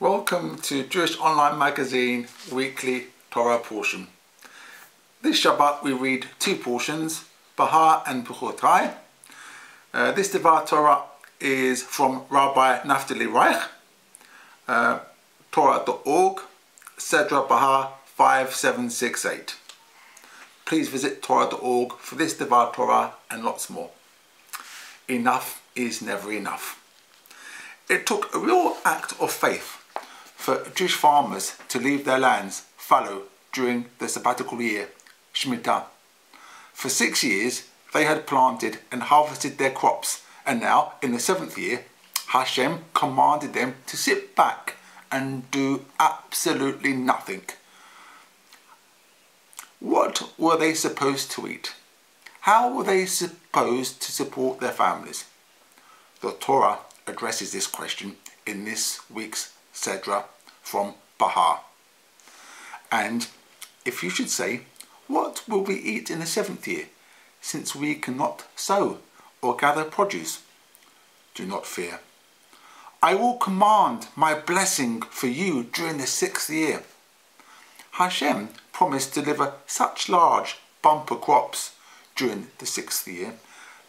Welcome to Jewish Online Magazine Weekly Torah Portion. This Shabbat we read two portions, Behar and Behar. This Devar Torah is from Rabbi Naftali Reich, Torah.org, Sedra Behar 5768. Please visit Torah.org for this Devar Torah and lots more. Enough is never enough. It took a real act of faith for Jewish farmers to leave their lands fallow during the sabbatical year, Shemitah. For 6 years they had planted and harvested their crops, and now in the 7th year Hashem commanded them to sit back and do absolutely nothing. What were they supposed to eat? How were they supposed to support their families? The Torah addresses this question in this week's Sedra from Behar. And if you should say, what will we eat in the 7th year, since we cannot sow or gather produce? Do not fear. I will command my blessing for you during the 6th year. Hashem promised to deliver such large bumper crops during the 6th year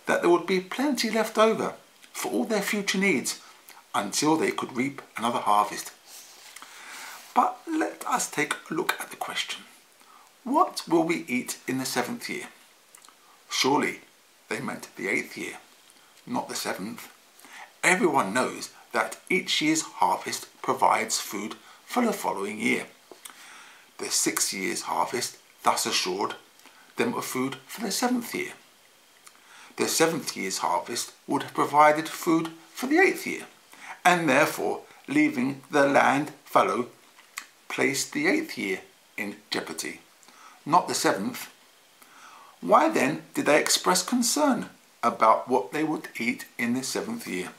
that there would be plenty left over for all their future needs until they could reap another harvest. But let us take a look at the question. What will we eat in the 7th year? Surely they meant the 8th year, not the 7th. Everyone knows that each year's harvest provides food for the following year. The 6th year's harvest thus assured them of food for the 7th year. The 7th year's harvest would have provided food for the 8th year, and therefore leaving the land fallow placed the 8th year in jeopardy, not the 7th. Why then did they express concern about what they would eat in the 7th year?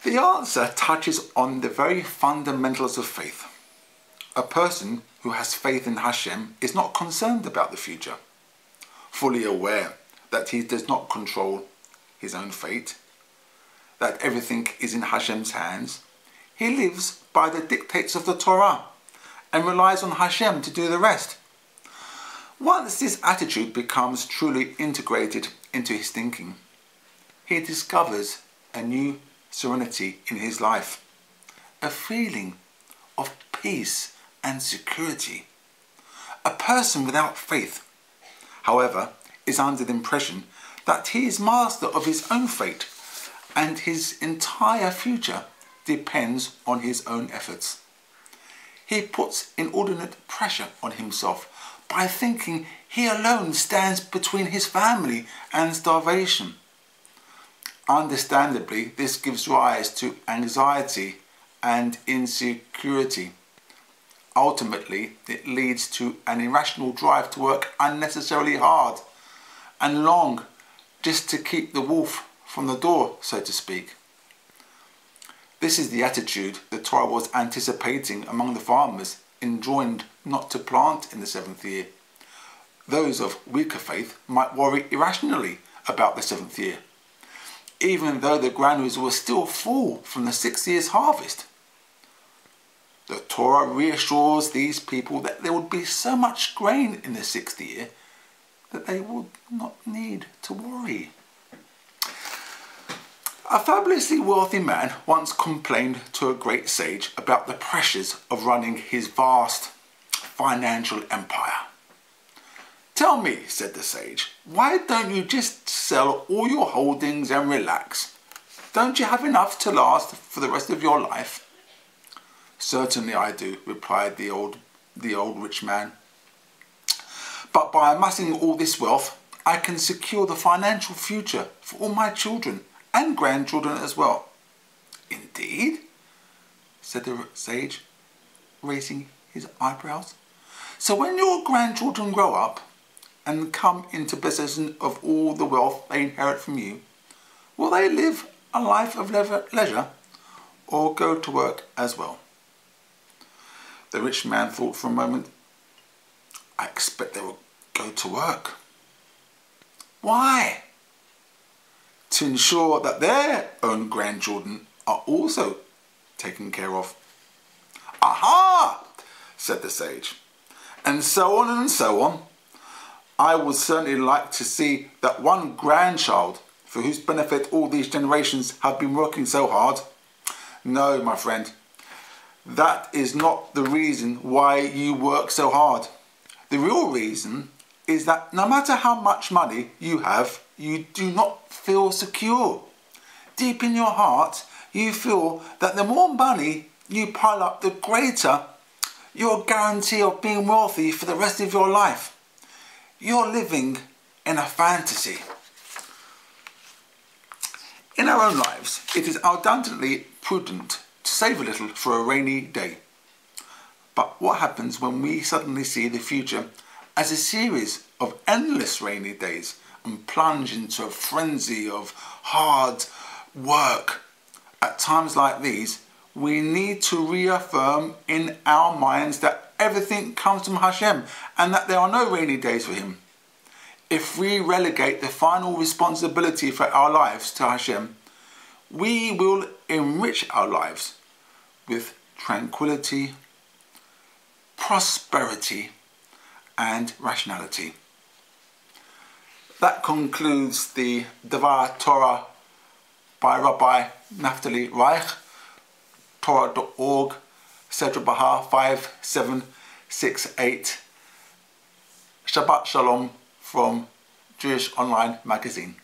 The answer touches on the very fundamentals of faith. A person who has faith in Hashem is not concerned about the future, fully aware that he does not control his own fate, that everything is in Hashem's hands. He lives by the dictates of the Torah and relies on Hashem to do the rest. Once this attitude becomes truly integrated into his thinking, he discovers a new serenity in his life, a feeling of peace and security. A person without faith, however, is under the impression that he is master of his own fate and his entire future depends on his own efforts. He puts inordinate pressure on himself by thinking he alone stands between his family and starvation. Understandably, this gives rise to anxiety and insecurity. Ultimately, it leads to an irrational drive to work unnecessarily hard and long just to keep the wolf from the door, so to speak. This is the attitude the Torah was anticipating among the farmers enjoined not to plant in the 7th year. Those of weaker faith might worry irrationally about the 7th year, even though the granaries were still full from the 6th year's harvest. The Torah reassures these people that there would be so much grain in the 6th year that they would not need to worry. A fabulously wealthy man once complained to a great sage about the pressures of running his vast financial empire. "Tell me," said the sage, "why don't you just sell all your holdings and relax? Don't you have enough to last for the rest of your life?" "Certainly I do," replied the old rich man. "But by amassing all this wealth, I can secure the financial future for all my children and grandchildren as well." "Indeed?" said the sage, raising his eyebrows. "So when your grandchildren grow up and come into possession of all the wealth they inherit from you, will they live a life of leisure or go to work as well?" The rich man thought for a moment. "I expect they will go to work." "Why?" "To ensure that their own grandchildren are also taken care of. Aha! Said the sage. And so on and so on. I would certainly like to see that one grandchild for whose benefit all these generations have been working so hard. No, my friend, that is not the reason why you work so hard. The real reason is that no matter how much money you have, you do not feel secure. Deep in your heart, you feel that the more money you pile up, the greater your guarantee of being wealthy for the rest of your life. You're living in a fantasy. In our own lives, it is undoubtedly prudent to save a little for a rainy day. But what happens when we suddenly see the future as a series of endless rainy days and plunge into a frenzy of hard work? At times like these, we need to reaffirm in our minds that everything comes from Hashem and that there are no rainy days for Him. If we relegate the final responsibility for our lives to Hashem, we will enrich our lives with tranquility, prosperity, and rationality. That concludes the Devar Torah by Rabbi Naftali Reich, Torah.org, Sedra Behar 5768. Shabbat Shalom from Jewish Online Magazine.